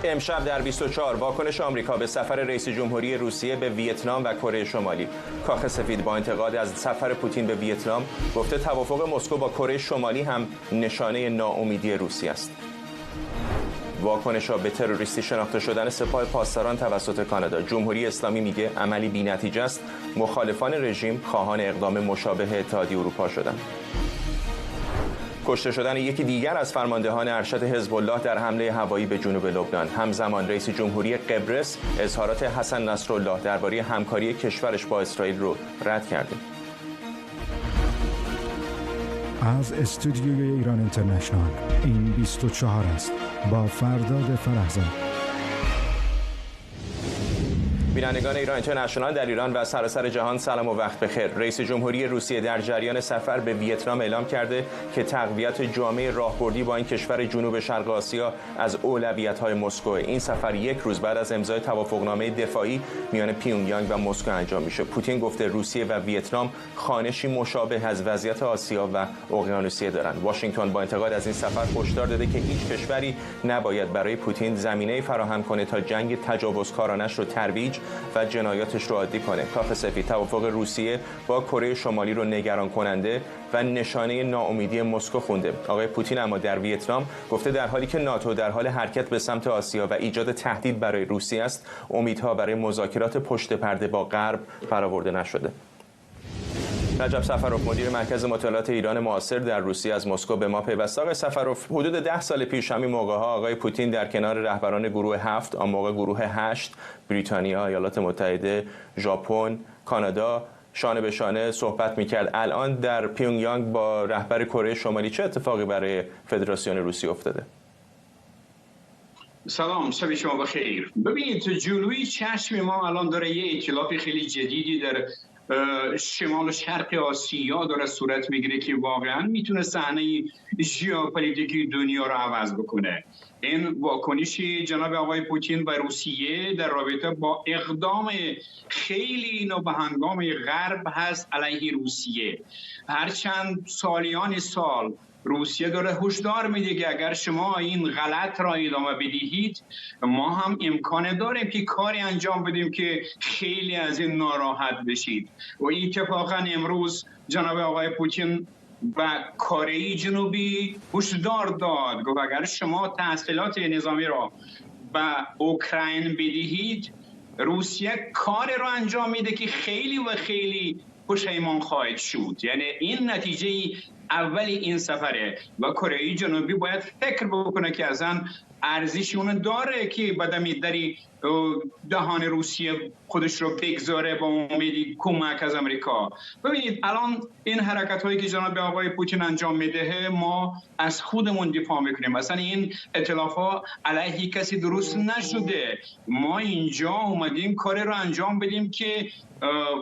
امشب در 24 واکنش آمریکا به سفر رئیس جمهوری روسیه به ویتنام و کره شمالی. کاخ سفید با انتقاد از سفر پوتین به ویتنام گفته توافق مسکو با کره شمالی هم نشانه ناامیدی روسیه است. واکنش‌ها به تروریستی شناخته شدن سپاه پاسداران توسط کانادا. جمهوری اسلامی میگه عملی بی‌نتیجه است. مخالفان رژیم خواهان اقدام مشابه اتحادیه اروپا شدند. کشته شدن یکی دیگر از فرماندهان ارشد حزب الله در حمله هوایی به جنوب لبنان. همزمان رئیس جمهوری قبرس اظهارات حسن نصرالله درباره همکاری کشورش با اسرائیل رو رد کرده. از استودیوی ایران اینترنشنال این 24 است با فرداد فرحزاد. بینندگان ایران اینترنشنال در ایران و سراسر جهان سلام و وقت بخیر. رئیس جمهوری روسیه در جریان سفر به ویتنام اعلام کرده که تقویت جامعه راهبردی با این کشور جنوب شرق آسیا از اولویت‌های مسکو. این سفر یک روز بعد از امضای توافقنامه دفاعی میان پیونگیانگ و مسکو انجام میشه. پوتین گفته روسیه و ویتنام خوانشی مشابه از وضعیت آسیا و اقیانوسیه دارند. واشنگتن با انتقاد از این سفر هشدار داده که هیچ کشوری نباید برای پوتین زمینه فراهم کنه تا جنگ تجاوزکارانش رو ترویج و جنایاتش رو عادی کنه. کاخ سفید توافق روسیه با کره شمالی رو نگران کننده و نشانه ناامیدی مسکو خونده. آقای پوتین اما در ویتنام گفته در حالی که ناتو در حال حرکت به سمت آسیا و ایجاد تهدید برای روسیه است، امیدها برای مذاکرات پشت پرده با غرب برآورده نشده. رجب سفروف مدیر مرکز مطالعات ایران معاصر در روسیه از مسکو به ما پیوسته. آقای سفروف، حدود 10 سال پیش همین موقع‌ها آقای پوتین در کنار رهبران گروه 7، آن موقع گروه 8، بریتانیا، ایالات متحده، ژاپن، کانادا شانه به شانه صحبت می‌کرد. الان در پیونگیانگ با رهبر کره شمالی چه اتفاقی برای فدراسیون روسیه افتاده؟ سلام، شب شما بخیر. ببینید جلوی چشم ما الان داره یه ائتلاف خیلی جدیدی در شمال و شرق آسیا داره صورت میگیره که واقعا میتونه صحنه ژئوپلیتیکی دنیا رو عوض بکنه. این واکنشی جناب آقای پوتین و روسیه در رابطه با اقدام خیلی نابهنگام غرب هست علیه روسیه. هرچند سالیان سال روسیه داره هشدار میده که اگر شما این غلط را ادامه بدهید ما هم امکان داریم که کاری انجام بدیم که خیلی از این ناراحت بشید. و اتفاقا امروز جناب آقای پوتین و کره جنوبی هشدار داد، گفت اگر شما تحصیلات نظامی را به اوکراین بدهید روسیه کار را انجام میده که خیلی و خیلی پشیمان خواهد شد. یعنی این نتیجه اول این سفره و کره جنوبی باید فکر بکنه که اصلا ارزششون داره که بدمی داری دهان روسیه خودش رو بگذاره با امیدی کمک از امریکا. ببینید الان این حرکت هایی که جناب آقای پوتین انجام میده ما از خودمون دفاع میکنیم. اصلا این ائتلاف ها علیه کسی درست نشده. ما اینجا اومدیم کاری رو انجام بدیم که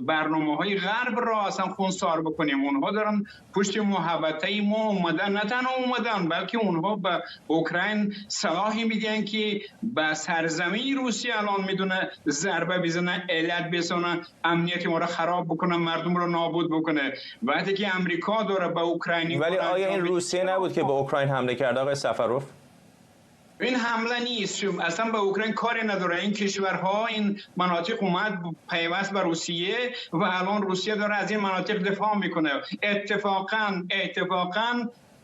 برنامه های غرب را اصلا خونسار بکنیم. اونها دارن پشت محوطه ما اومدن، نه تنها اومدن بلکه اونها به اوکراین صلاحی میدن که به سرزمین روسیه الان میدونه ضربه بزنه، علت بزنه، امنیت ما را خراب بکنه، مردم را نابود بکنه. وقتی که امریکا داره به اوکراینی، ولی آیا این روسیه نبود که به اوکراین حمله کرد آقای سفروف؟ این حمله نیست، اصلا به اوکراین کاری نداره. این کشورها این مناطق اومد پیوست به روسیه و الان روسیه داره از این مناطق دفاع میکنه. اتفاقاً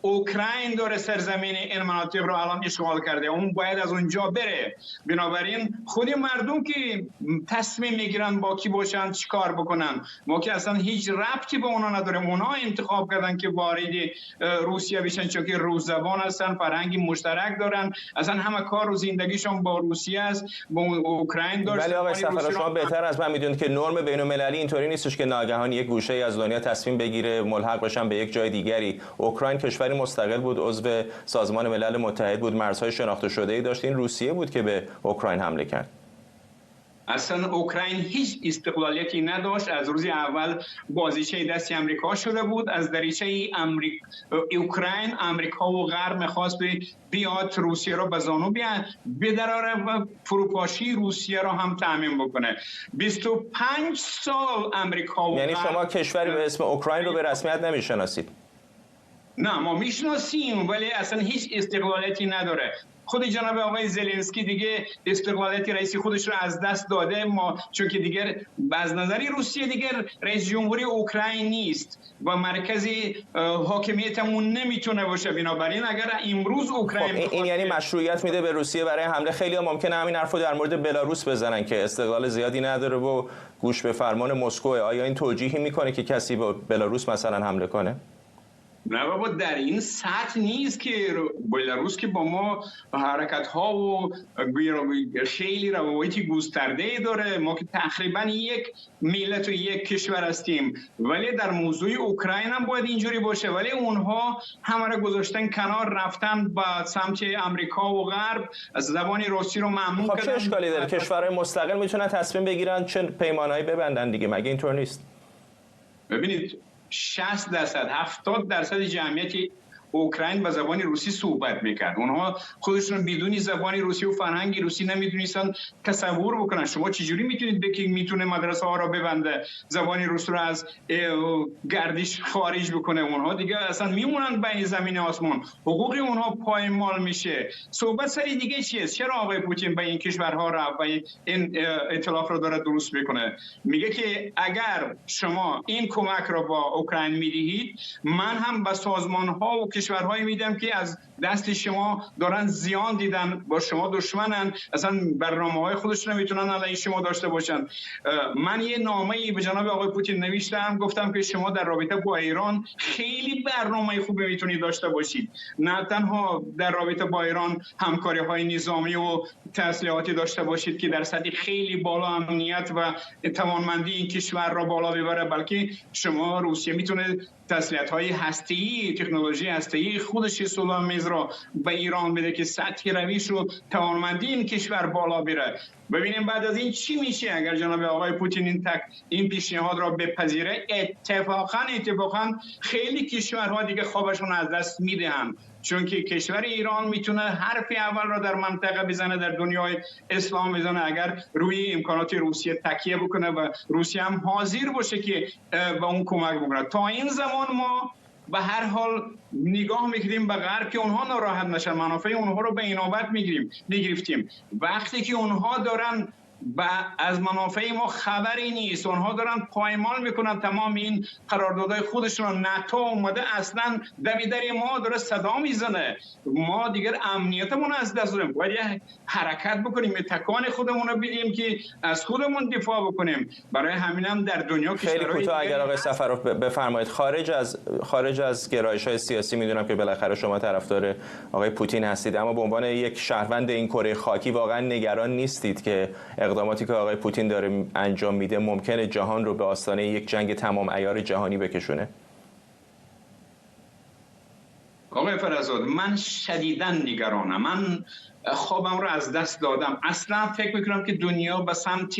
اوکراین داره سرزمین این مناطق رو الان اشغال کرده، اون باید از اونجا بره. بنابراین خود مردم که تصمیم میگیرن با کی باشن چیکار بکنن، ما که اصلا هیچ ربطی به اونا نداریم. اونا انتخاب کردن که وارد روسیه بشن چون که روس زبان هستن، فرهنگی مشترک دارن، اصلا همه کار و زندگیشون با روسیه است، با اوکراین داشت. ولی آقای سفر شما بهتر از من میدونید که نرم بین‌المللی اینطوری نیستش که ناگهان یک گوشه از دنیا تصمیم بگیره ملحق بشن به یک جای دیگری. اوکراین کشوری مستقل بود، عضو سازمان ملل متحد بود، مرزهای شناخته شده‌ای داشت. این روسیه بود که به اوکراین حمله کرد. اصلا اوکراین هیچ استقلالیتی نداشت. از روز اول بازیچه دست امریکا شده بود. از دریچه اوکراین امریکا و غرب می‌خواست بیاد روسیه رو به زانو بدراره و فروپاشی روسیه رو هم تامین بکنه. 25 سال امریکا و یعنی شما کشوری به اسم اوکراین رو به رسمیت نمی‌شناسید؟ نه، ما میشناسیم ولی اصلا هیچ استقلالیتی نداره. خود جناب آقای زلنسکی دیگه استقلالیت رئیسی خودش رو از دست داده، ما چون که دیگر از نظر روسیه دیگر رئیس جمهوری اوکراین نیست و مرکزی حاکمیتمون نمیتونه باشه. بنابراین اگر امروز اوکراین این یعنی مشروعیت میده به روسیه برای حمله. خیلی ممکنه همین حرفو در مورد بلاروس بزنن که استقلال زیادی نداره و گوش به فرمان مسکو. آیا این توجیهی میکنه که کسی به بلاروس مثلا حمله کنه؟ نه بابا، در این سطح نیست که بلاروس که با ما حرکت ها و خیلی روابطی گسترده داره، ما که تقریبا یک ملت و یک کشور هستیم. ولی در موضوع اوکراین هم باید اینجوری باشه. ولی اونها همه را گذاشتن کنار، رفتن با سمت امریکا و غرب، از زبان روسی رو ممنوع کردن. چه اشکالی داره؟ کشورهای مستقل میتونن تصمیم بگیرن چه پیمانهایی ببندن دیگه، مگه اینطور نیست؟ ببینید 60%، 70% جمعیت اوکراین با زبان روسی صحبت میکرد. اونها خودشون بدون زبان روسی و فرهنگ روسی نمیدونستن تصور بکنن. شما چجوری میتونید بگید میتونه مدرسه ها را ببنده، زبان روس رو از گردش خارج بکنه؟ اونها دیگه اصلا میمونن بین زمین آسمان، حقوق اونها پایمال میشه. صحبت سری دیگه چیه؟ چرا آقای پوتین به این کشورها را و این ائتلاف رو داره درست بکنه؟ میگه که اگر شما این کمک را با اوکراین میدهید، من هم به سازمان ها و کشورهایی میدم که از دست شما دارن زیان دیدن، با شما دشمنن، اصلا برنامه‌های خودشون نمیتونن علیه شما داشته باشن. من یه نامه‌ای به جناب آقای پوتین نوشتم، گفتم که شما در رابطه با ایران خیلی برنامه خوبی میتونید داشته باشید، نه تنها در رابطه با ایران همکاری‌های نظامی و تسلیحاتی داشته باشید که در سطح خیلی بالا امنیت و توانمندی این کشور را بالا ببره، بلکه شما روسیه میتونه تسلیحات‌های هسته‌ای، تکنولوژی هسته‌ای خودش سلام میز را به ایران بده که سطح روش و توانمندی این کشور بالا بره. ببینیم بعد از این چی میشه اگر جناب آقای پوتین این پیشنهاد را بپذیره. اتفاقا خیلی کشورها دیگه خوابشون از دست میدهن، چون که کشور ایران میتونه حرف اول را در منطقه بزنه، در دنیای اسلام بزنه، اگر روی امکانات روسیه تکیه بکنه و روسیه هم حاضر باشه که به اون کمک بکنه. تا این زمان ما به هر حال نگاه میکردیم به غرب که اونها ناراحت نشن، منافع اونها رو به اینابت میگرفتیم. وقتی که اونها دارن از منافع ما خبری نیست، اونها دارن پایمال میکنن تمام این قراردادهای خودشون. ناتو اومده اصلا در ما داره صدا میزنه، ما دیگر امنیتمون از دست دادیم. باید یه حرکت بکنیم، تکان خودمون رو بدیم که از خودمون دفاع بکنیم. برای همینم در دنیا خیلی کوتاه اگر آقای سفروف بفرمایید، خارج از گرایش‌های سیاسی، میدونم که بالاخره شما طرفدار آقای پوتین هستید، اما به عنوان یک شهروند این کره خاکی واقعا نگران نیستید که اقداماتی که آقای پوتین داره انجام میده ممکنه جهان رو به آستانه یک جنگ تمام عیار جهانی بکشونه؟ آقای فرزاد، من شدیداً نگرانم. من خوابم رو از دست دادم. اصلا فکر میکنم که دنیا به سمت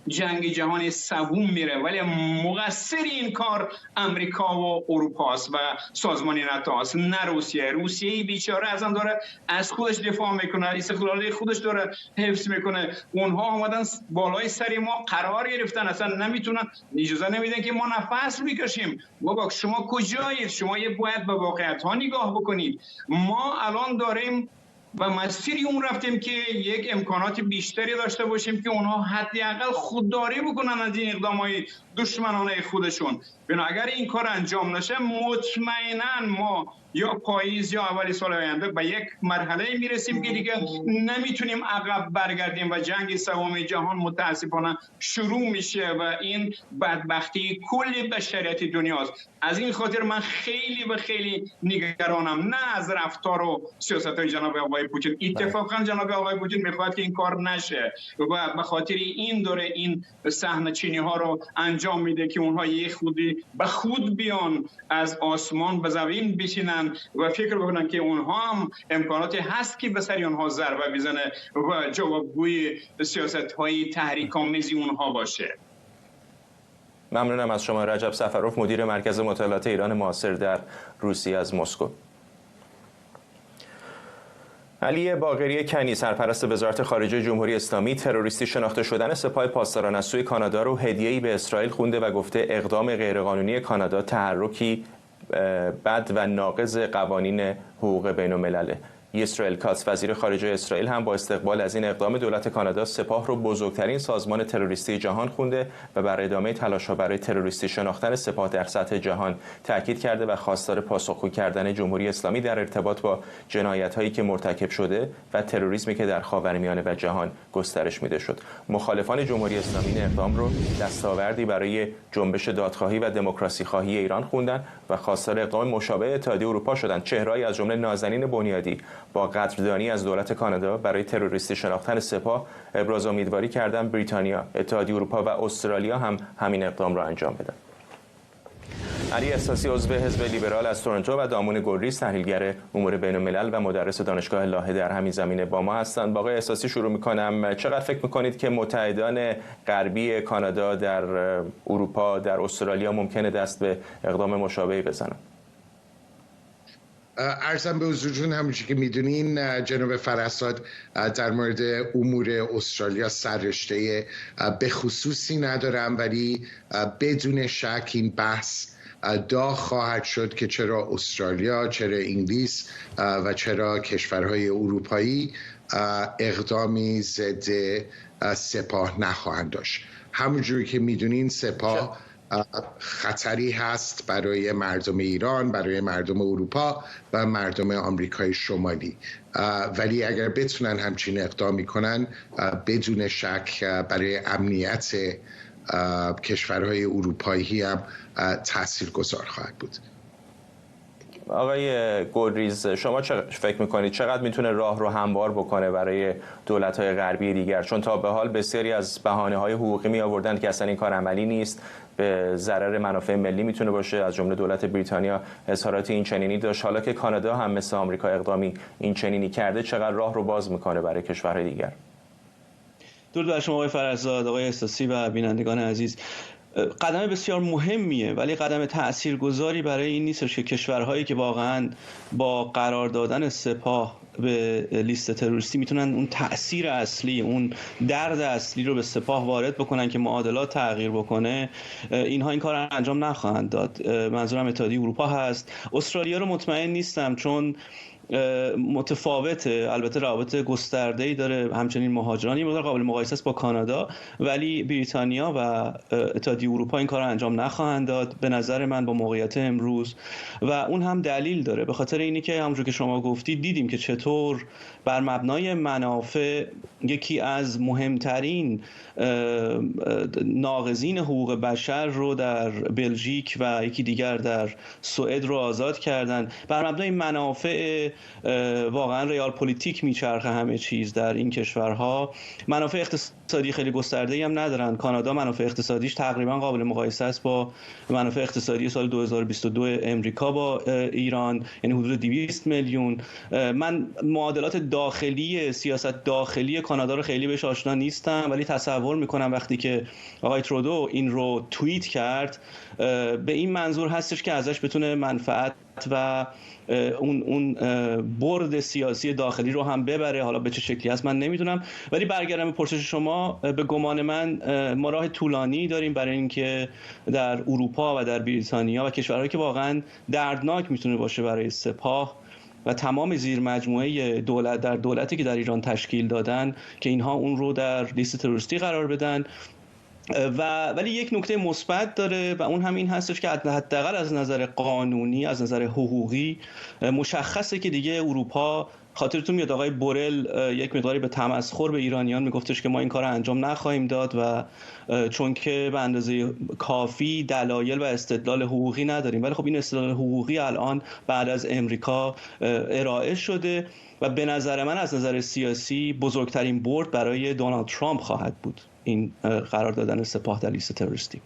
جنگ جهانی سوم میره، ولی مقصر این کار امریکا و اروپا است و سازمان ناتو است، نه روسیه. روسیه بیچاره ازم داره از خودش دفاع میکنه، استقلالی خودش داره حفظ میکنه. اونها اومدن بالای سر ما قرار گرفتن، اصلا نمیتونن، اجازه نمیدن که ما نفس بکشیم. بابا شما کجایید؟ شما باید به واقعیت ها نگاه بکنید. ما الان داریم و مسیری اون رفتیم که یک امکانات بیشتری داشته باشیم که اونها حداقل خودداری بکنن از این اقدامات دشمنانه خودشون. بنا اگر این کار انجام نشه، مطمئنا ما یا پاییز یا اول سال آینده به یک مرحله میرسیم که دیگه نمیتونیم عقب برگردیم و جنگ سوم جهان متاسفانه شروع میشه و این بدبختی کل بشریت دنیاست. از این خاطر من خیلی و خیلی نگرانم، نه از رفتار و سیاست‌های جناب آقای پوتین. اتفاقا جناب آقای پوتین میخواد که این کار نشه و به خاطر این دوره این صحنه‌چینی ها رو انجام میده که اونها یه خودی به خود بیان از آسمان به زمین بشینن و فکر بکنن که اونها هم امکاناتی هست که به سر اونها ضربه بزنه و جوابگوی سیاست‌های تحریک‌آمیز اونها باشه. ممنونم از شما رجب سفروف، مدیر مرکز مطالعات ایران معاصر در روسیه از مسکو. علی باقری کنی، سرپرست وزارت خارجه جمهوری اسلامی، تروریستی شناخته شدن سپاه پاسداران از سوی کانادا رو هدیه‌ای به اسرائیل خونده و گفته اقدام غیرقانونی کانادا تحرکی بد و ناقض قوانین حقوق بین‌الملل. اسرائیل کاتس وزیر خارجه اسرائیل هم با استقبال از این اقدام دولت کانادا سپاه رو بزرگترین سازمان تروریستی جهان خونده و بر ادامه تلاش‌ها برای تروریستی شناختن سپاه در سطح جهان تاکید کرده و خواستار پاسخگو کردن جمهوری اسلامی در ارتباط با جنایت‌هایی که مرتکب شده و تروریسمی که در خاورمیانه و جهان گسترش میده شد. مخالفان جمهوری اسلامی این اقدام رو دستاوردی برای جنبش دادخواهی و دموکراسی خواهی ایران خوندن و خواستار اقدام مشابه اتحادیه اروپا شدند. چهره‌ای از جمله نازنین بنیادی با قدردانی از دولت کانادا برای تروریستی شناختن سپاه ابراز امیدواری کردند بریتانیا، اتحادیه اروپا و استرالیا هم همین اقدام را انجام بدن. علی احساسی عضو حزب لیبرال از تورنتو و دامون گلریز تحلیلگر امور بین‌الملل و مدرس دانشگاه لاهه در همین زمینه با ما هستند. با آقای احساسی شروع می‌کنم. چقدر فکر می‌کنید که متحدان غربی کانادا در اروپا، در استرالیا ممکنه دست به اقدام مشابهی بزنند؟ عرضم به حضورتون همونجوری که میدونین جناب فرهزاد در مورد امور استرالیا سررشته به خصوصی ندارم، ولی بدون شک این بحث داغ خواهد شد که چرا استرالیا، چرا انگلیس و چرا کشورهای اروپایی اقدامی ضد سپاه نخواهند داشت. همونجوری که میدونین سپاه خطری هست برای مردم ایران، برای مردم اروپا و مردم آمریکای شمالی، ولی اگر بتونن همچین اقدامی کنن بدون شک برای امنیت کشورهای اروپایی هم تاثیرگذار خواهد بود. آقای گلریز، شما فکر میکنید چقدر میتونه راه رو هموار بکنه برای دولت‌های غربی دیگر؟ چون تا به حال بسیاری از بهانه‌های حقوقی می آوردند که اصلا این کار عملی نیست، به ضرر منافع ملی میتونه باشه. از جمله دولت بریتانیا اظهارات این چنینی داشت. حالا که کانادا هم مثل آمریکا اقدامی این چنینی کرده، چقدر راه رو باز میکنه برای کشورهای دیگر؟ درود بر شما آقای فرهزاد، آقای احساسی و بینندگان عزیز. قدم بسیار مهمیه، ولی قدم تاثیرگذاری برای این نیستش که کشورهایی که واقعا با قرار دادن سپاه به لیست تروریستی میتونن اون تأثیر اصلی، اون درد اصلی رو به سپاه وارد بکنن که معادلات تغییر بکنه، اینها این کار انجام نخواهند داد. منظورم اتحادیه اروپا هست. استرالیا رو مطمئن نیستم، چون متفاوته، البته روابط گسترده‌ای داره، همچنین مهاجران یه مقدار قابل مقایسه است با کانادا، ولی بریتانیا و اتحادیه اروپا این کار رو انجام نخواهند داد به نظر من با موقعیت امروز. و اون هم دلیل داره، به خاطر اینی که همونجور که شما گفتید دیدیم که چطور بر مبنای منافع یکی از مهمترین ناقضین حقوق بشر رو در بلژیک و یکی دیگر در سوئد رو آزاد کردن. بر مبنای منافع واقعا ریال پلیتیک میچرخه همه چیز در این کشورها. منافع اقتصادی خیلی گسترده‌ای هم ندارن. کانادا منافع اقتصادیش تقریبا قابل مقایسه است با منافع اقتصادی سال 2022 امریکا با ایران، یعنی حدود 200 میلیون. من معادلات داخلی، سیاست داخلی کانادا رو خیلی بهش آشنا نیستم، ولی تصور میکنم وقتی که آقای ترودو این رو توییت کرد به این منظور هستش که ازش بتونه منفعت و اون برد سیاسی داخلی رو هم ببره. حالا به چه شکلی هست من نمیدونم، ولی برگردم به پرسش شما، به گمان من ما راه طولانی داریم برای اینکه در اروپا و در بریتانیا و کشورهایی که واقعا دردناک میتونه باشه برای سپاه و تمام زیر مجموعه دولت در دولتی که در ایران تشکیل دادن، که اینها اون رو در لیست تروریستی قرار بدن. ولی یک نکته مثبت داره و اون هم این هستش که حداقل از نظر قانونی، از نظر حقوقی مشخصه که دیگه اروپا، خاطرتون میاد آقای بورل یک مقداری به تمسخر به ایرانیان میگفتش که ما این کار رو انجام نخواهیم داد و چون که به اندازه کافی دلایل و استدلال حقوقی نداریم. ولی خب این استدلال حقوقی الان بعد از امریکا ارائه شده و به نظر من از نظر سیاسی بزرگترین برد برای دونالد ترامپ خواهد بود این قرار دادن سپاه در لیست تروریستی.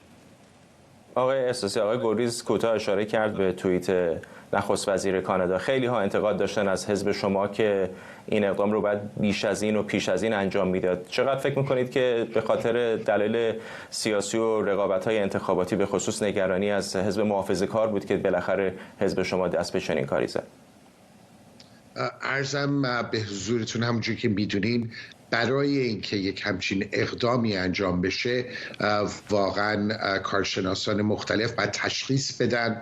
آقای احساسی، آقای گلریز کوتاه اشاره کرد به توییت نخست وزیر کانادا. خیلی ها انتقاد داشتن از حزب شما که این اقدام رو باید بیش از این و پیش از این انجام میداد. چقدر فکر میکنید که به خاطر دلایل سیاسی و رقابت‌های انتخاباتی به خصوص نگرانی از حزب محافظه‌کار بود که بالاخره حزب شما دست به چنین کاری زد؟ عرضم به حضورتون همونجوری که میدونین برای اینکه یک همچین اقدامی انجام بشه واقعا کارشناسان مختلف باید تشخیص بدن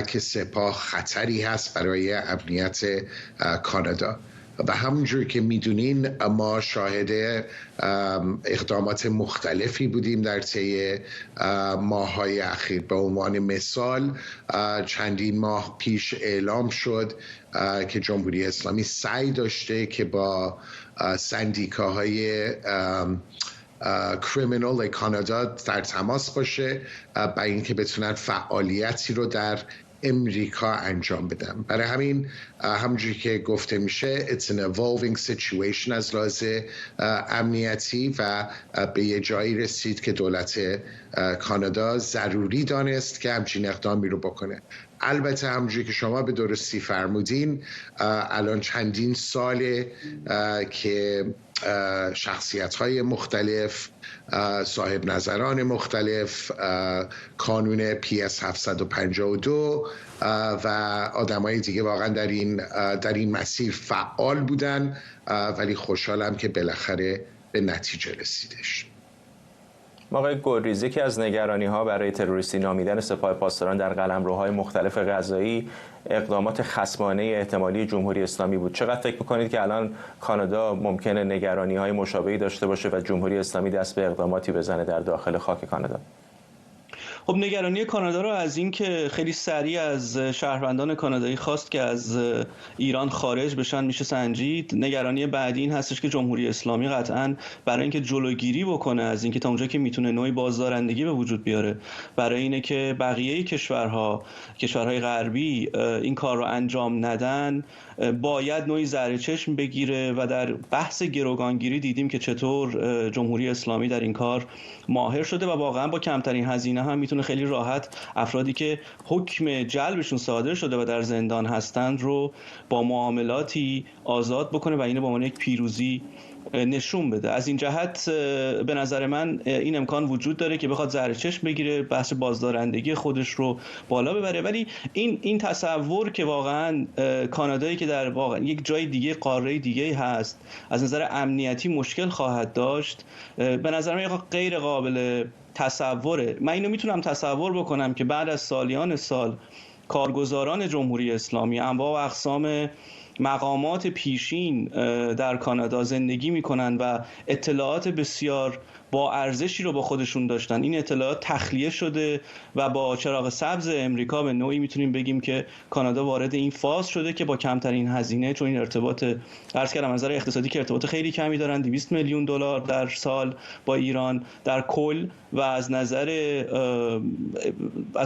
که سپاه خطری هست برای امنیت کانادا. و همونجور که میدونین ما شاهد اقدامات مختلفی بودیم در طی ماه‌های اخیر. به عنوان مثال چندین ماه پیش اعلام شد که جمهوری اسلامی سعی داشته که با سندیکاهای کریمینال کانادا در تماس باشه برای اینکه بتونن فعالیتی رو در امریکا انجام بدن. برای همین همونجوری که گفته میشه it's an evolving situation از لحاظ امنیتی و به یه جایی رسید که دولت کانادا ضروری دانست که همچین اقدامی رو بکنه. البته همونجوری که شما به درستی فرمودین الان چندین ساله که شخصیت‌های مختلف، صاحب نظران مختلف، کانون PS 752 و آدمای دیگه واقعا در این مسیر فعال بودن، ولی خوشحالم که بالاخره به نتیجه رسیدش. آقای گلریز، یکی از نگرانی‌ها برای تروریستی نامیدن سپاه پاسداران در قلمروهای مختلف قضایی اقدامات خصمانه احتمالی جمهوری اسلامی بود. چقدر فکر می‌کنید که الان کانادا ممکنه نگرانی‌های مشابهی داشته باشه و جمهوری اسلامی دست به اقداماتی بزنه در داخل خاک کانادا؟ خب نگرانی کانادا رو از این که خیلی سریع از شهروندان کانادایی خواست که از ایران خارج بشن میشه سنجید. نگرانی بعدی این هستش که جمهوری اسلامی قطعاً برای اینکه جلوگیری بکنه از اینکه تا اونجا که میتونه نوعی بازدارندگی به وجود بیاره، برای اینه که بقیه کشورهای غربی این کار رو انجام ندن، باید نوعی زهر چشم بگیره و در بحث گروگانگیری دیدیم که چطور جمهوری اسلامی در این کار ماهر شده و واقعا با کمترین هزینه هم میتونه خیلی راحت افرادی که حکم جلبشون صادر شده و در زندان هستند رو با معاملاتی آزاد بکنه و اینو به عنوان یک پیروزی نشون بده. از این جهت به نظر من این امکان وجود داره که بخواد زهر چشم بگیره، بحث بازدارندگی خودش رو بالا ببره، ولی این تصور که واقعا کانادایی که در واقع یک جای دیگه، قاره دیگه هست، از نظر امنیتی مشکل خواهد داشت، به نظر من غیر قابل تصوره. من اینو میتونم تصور بکنم که بعد از سالیان سال کارگزاران جمهوری اسلامی انواع و اقسام مقامات پیشین در کانادا زندگی میکنن و اطلاعات بسیار با ارزشی رو با خودشون داشتن. این اطلاعات تخلیه شده و با چراغ سبز امریکا به نوعی میتونیم بگیم که کانادا وارد این فاز شده که با کمترین هزینه، چون این ارتباط عرض کردم از نظر اقتصادی که ارتباط خیلی کمی دارن، 200 میلیون دلار در سال با ایران در کل، و از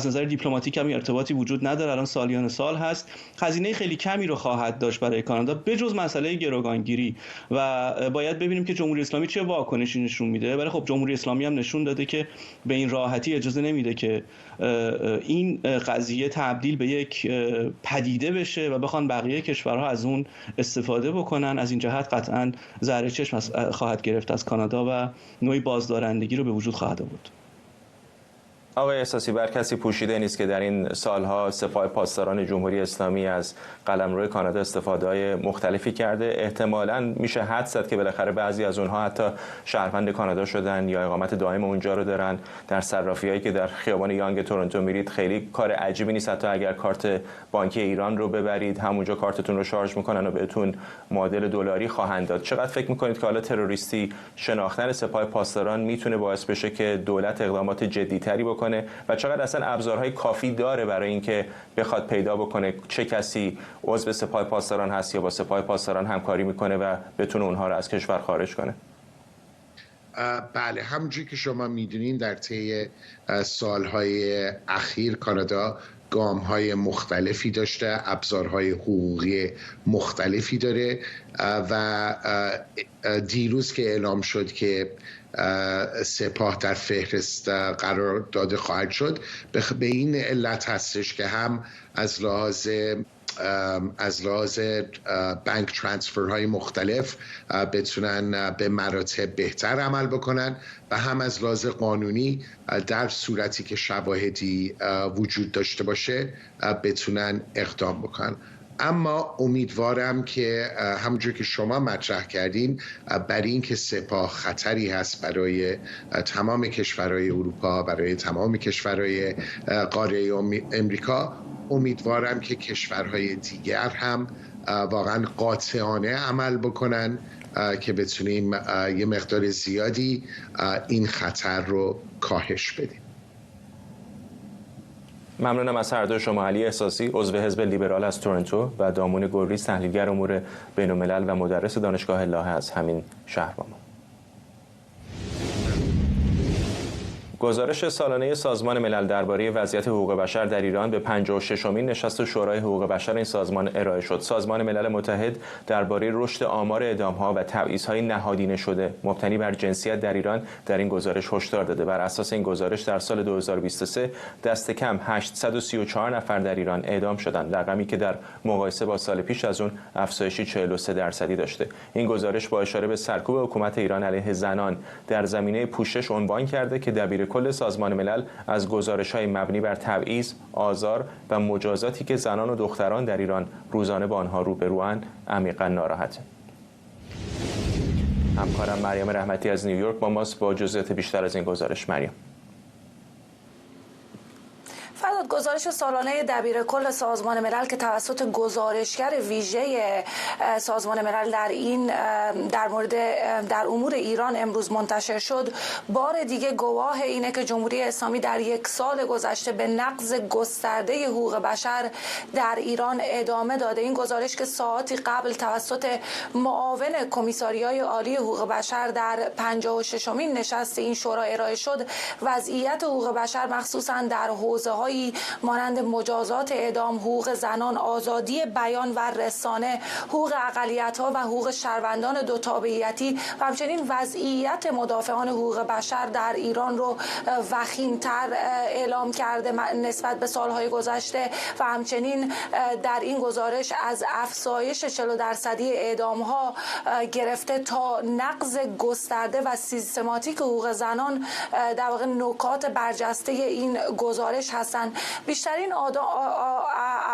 نظر دیپلماتیک هم ارتباطی وجود نداره، الان سالیان سال هست، هزینه خیلی کمی رو خواهد داشت برای کانادا بجز مسئله گروگانگیری و باید ببینیم که جمهوری اسلامی چه واکنشی نشون میده. ولی خب جمهوری اسلامی هم نشون داده که به این راحتی اجازه نمیده که این قضیه تبدیل به یک پدیده بشه و بخوان بقیه کشورها از اون استفاده بکنن. از این جهت قطعاً زهر چشم خواهد گرفت از کانادا و نوعی بازدارندگی رو به وجود خواهد آورد. آقای احساسی، بر کسی پوشیده نیست که در این سالها سپاه پاسداران جمهوری اسلامی از قلمرو کانادا استفاده‌های مختلفی کرده. احتمالاً میشه حدس زد که بالاخره بعضی از اونها حتی شهروند کانادا شدن یا اقامت دائم اونجا رو دارن. در صرافی‌هایی که در خیابان یانگ تورنتو میرید خیلی کار عجیبی نیست، حتی اگر کارت بانکی ایران رو ببرید همونجا کارتتون رو شارژ میکنن و بهتون معادل دلاری خواهند داد. چقدر فکر میکنید که حالا تروریستی شناختن سپاه پاسداران میتونه باعث بشه که دولت اقدامات جدی‌تری بکنه و چقدر اصلا ابزارهای کافی داره برای اینکه بخواد پیدا بکنه چه کسی عضو سپاه پاسداران هست یا با سپاه پاسداران همکاری میکنه و بتونه اونها رو از کشور خارج کنه؟ بله، همونجوری که شما میدونین در طی سالهای اخیر کانادا گام‌های مختلفی داشته، ابزارهای حقوقی مختلفی داره و دیروز که اعلام شد که سپاه در فهرست قرار داده خواهد شد، به این علت هستش که هم از لحاظ بانک ترانسفرهای مختلف بتونن به مراتب بهتر عمل بکنن و هم از لحاظ قانونی در صورتی که شواهدی وجود داشته باشه بتونن اقدام بکنن. اما امیدوارم که همونجور که شما مطرح کردین برای این که سپاه خطری هست برای تمام کشورهای اروپا، برای تمام کشورهای قاره امریکا، امیدوارم که کشورهای دیگر هم واقعا قاطعانه عمل بکنن که بتونیم یه مقدار زیادی این خطر رو کاهش بدیم. ممنونم از هر دو شما. علی احساسی، عضو حزب لیبرال از تورنتو، و دامون گلریز، تحلیلگر امور بین‌الملل و مدرس دانشگاه لاهه از همین شهر با ما. گزارش سالانه سازمان ملل درباره وضعیت حقوق بشر در ایران به 56مین نشست شورای حقوق بشر این سازمان ارائه شد. سازمان ملل متحد درباره رشد آمار اعدام‌ها و تبعیض‌های نهادینه شده مبتنی بر جنسیت در ایران در این گزارش هشدار داده. بر اساس این گزارش در سال 2023 دست کم 834 نفر در ایران اعدام شدند، رقمی که در مقایسه با سال پیش از اون افزایشی 43% داشته. این گزارش با اشاره به سرکوب حکومت ایران علیه زنان در زمینه پوشش عنوان کرده که دبیرکل سازمان ملل از گزارش‌های مبنی بر تبعیض، آزار و مجازاتی که زنان و دختران در ایران روزانه با آنها روبروان عمیقاً ناراحته. همکارم مریم رحمتی از نیویورک با ماست با جزئیات بیشتر از این گزارش. مریم. فرداد، گزارش سالانه دبیرکل سازمان ملل که توسط گزارشگر ویژه سازمان ملل در امور ایران امروز منتشر شد، بار دیگه گواه اینه که جمهوری اسلامی در یک سال گذشته به نقض گسترده حقوق بشر در ایران ادامه داده. این گزارش که ساعاتی قبل توسط معاون کمیساریای عالی حقوق بشر در 56مین نشست این شورا ارائه شد، وضعیت حقوق بشر مخصوصا در حوزه‌های مانند مجازات اعدام، حقوق زنان، آزادی بیان و رسانه، حقوق اقلیت‌ها و حقوق شهروندان دو تابعیتی و همچنین وضعیت مدافعان حقوق بشر در ایران رو وخیم‌تر اعلام کرده نسبت به سالهای گذشته و همچنین در این گزارش از افزایش 40% اعدام‌ها گرفته تا نقض گسترده و سیستماتیک حقوق زنان در واقع نکات برجسته این گزارش هستند. بیشترین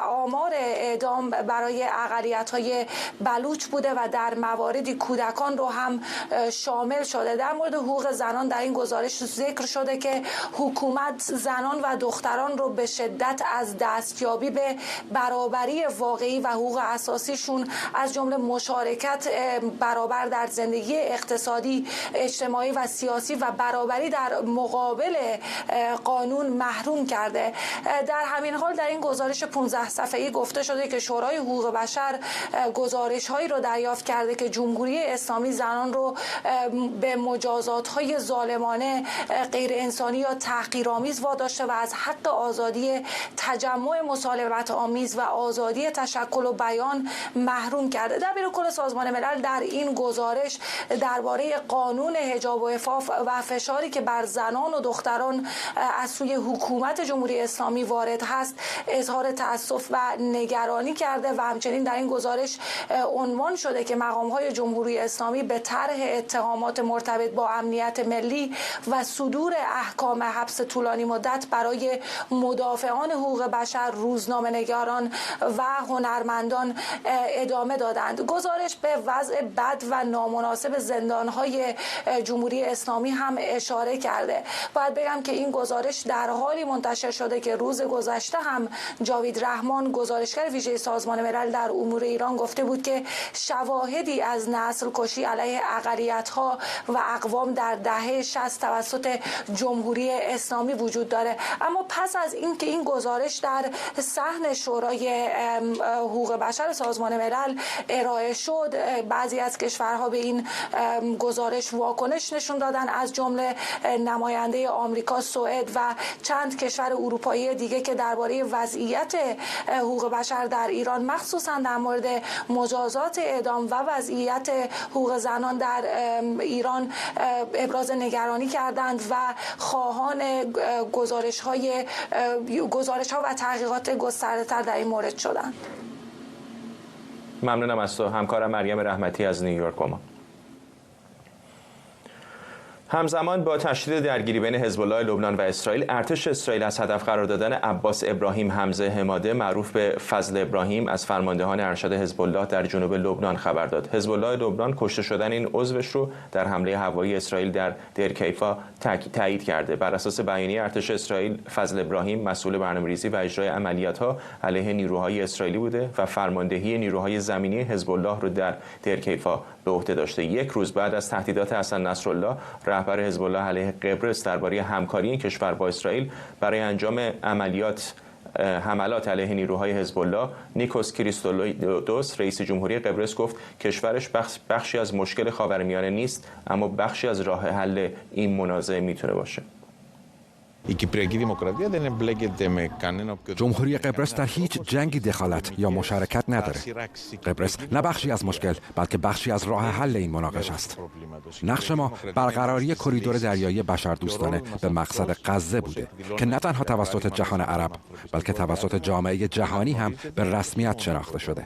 آمار اعدام برای اقلیت‌های بلوچ بوده و در مواردی کودکان رو هم شامل شده. در مورد حقوق زنان در این گزارش ذکر شده که حکومت زنان و دختران رو به شدت از دستیابی به برابری واقعی و حقوق اساسیشون از جمله مشارکت برابر در زندگی اقتصادی، اجتماعی و سیاسی و برابری در مقابل قانون محروم کرده. در همین حال در این گزارش 15 صفحه‌ای گفته شده که شورای حقوق بشر گزارش‌هایی رو دریافت کرده که جمهوری اسلامی زنان رو به مجازات‌های ظالمانه، غیر انسانی یا تحقیرآمیز واداشته و از حق آزادی تجمع مسالمت آمیز و آزادی تشکل و بیان محروم کرده. دبیرکل سازمان ملل در این گزارش درباره قانون حجاب و عفاف و فشاری که بر زنان و دختران از سوی حکومت جمهوری اسلامی وارد هست اظهار تأسف و نگرانی کرده و همچنین در این گزارش عنوان شده که مقام‌های جمهوری اسلامی به طرح اتهامات مرتبط با امنیت ملی و صدور احکام حبس طولانی مدت برای مدافعان حقوق بشر، روزنامه‌نگاران و هنرمندان ادامه دادند. گزارش به وضع بد و نامناسب زندان‌های جمهوری اسلامی هم اشاره کرده. باید بگم که این گزارش در حالی منتشر شده که روز گذشته هم جاوید رحمان، گزارشگر ویژه سازمان ملل در امور ایران، گفته بود که شواهدی از نسل کشی علیه اقلیت‌ها و اقوام در دهه 60 توسط جمهوری اسلامی وجود داره. اما پس از اینکه این گزارش در صحن شورای حقوق بشر سازمان ملل ارائه شد، بعضی از کشورها به این گزارش واکنش نشون دادن، از جمله نماینده آمریکا، سوئد و چند کشور اروپایی دیگه که درباره وضعیت حقوق بشر در ایران مخصوصا در مورد مجازات اعدام و وضعیت حقوق زنان در ایران ابراز نگرانی کردند و خواهان گزارش‌ها و تحقیقات گسترده‌تر در این مورد شدند. ممنونم از تو. همکارم مریم رحمتی از نیویورک با ما. همزمان با تشدید درگیری بین حزب الله لبنان و اسرائیل، ارتش اسرائیل از هدف قرار دادن عباس ابراهیم حمزه حماده معروف به فضل ابراهیم از فرماندهان ارشد حزب الله در جنوب لبنان خبر داد. حزب الله لبنان کشته شدن این عضوش رو در حمله هوایی اسرائیل در دیرکیفا تایید کرده. بر اساس بیانیه ارتش اسرائیل، فضل ابراهیم مسئول برنامه‌ریزی و اجرای عملیات‌ها علیه نیروهای اسرائیلی بوده و فرماندهی نیروهای زمینی حزب الله رو در دیرکیفا به عهده داشته. یک روز بعد از تهدیدات حسن نصرالله رهبر حزب الله علیه قبرس درباره همکاری این کشور با اسرائیل برای انجام حملات علیه نیروهای حزب الله، نیکوس کریستولودوس رئیس جمهوری قبرس گفت کشورش بخشی از مشکل خاورمیانه نیست، اما بخشی از راه حل این منازعه میتونه باشه. جمهوری قبرس در هیچ جنگی دخالت یا مشارکت نداره. قبرس نه بخشی از مشکل بلکه بخشی از راه حل این مناقشه است. نقش ما برقراری کریدور دریایی بشردوستانه به مقصد غزه بوده که نه تنها توسط جهان عرب بلکه توسط جامعه جهانی هم به رسمیت شناخته شده.